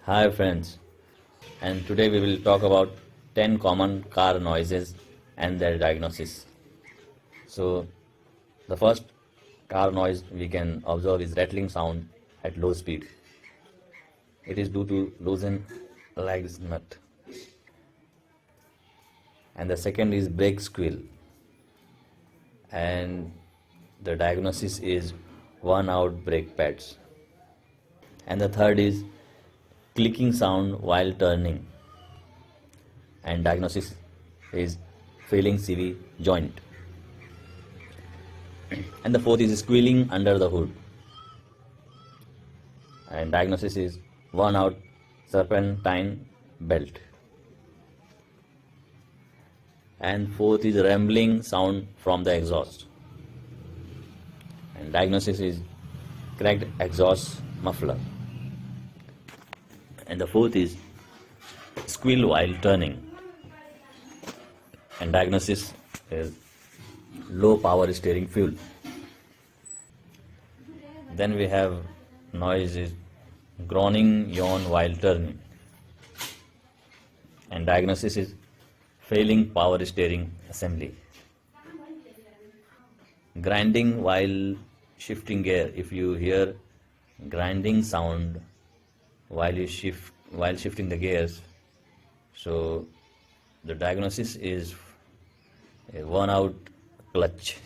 Hi friends, and today we will talk about 10 common car noises and their diagnosis. So, the first car noise we can observe is rattling sound at low speed. It is due to loosen legs nut. And the second is brake squeal, and the diagnosis is worn out brake pads. And the third is clicking sound while turning, and diagnosis is failing CV joint. And the fourth is squealing under the hood, and diagnosis is worn out serpentine belt. And fourth is rumbling sound from the exhaust, and diagnosis is cracked exhaust muffler. And the fourth is squeal while turning, and diagnosis is low power steering fuel. Then we have noise is groaning yawn while turning, and diagnosis is failing power steering assembly. Grinding while shifting gear. If you hear grinding sound while shifting the gears, so the diagnosis is a worn out clutch.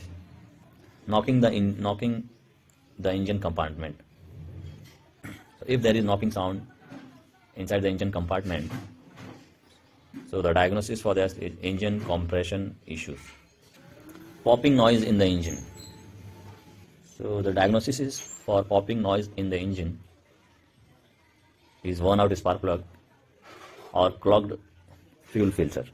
Knocking the engine compartment. So if there is knocking sound inside the engine compartment, so the diagnosis for this is engine compression issues. Popping noise in the engine. So the diagnosis is for popping noise in the engine is worn out spark plug or clogged fuel filter.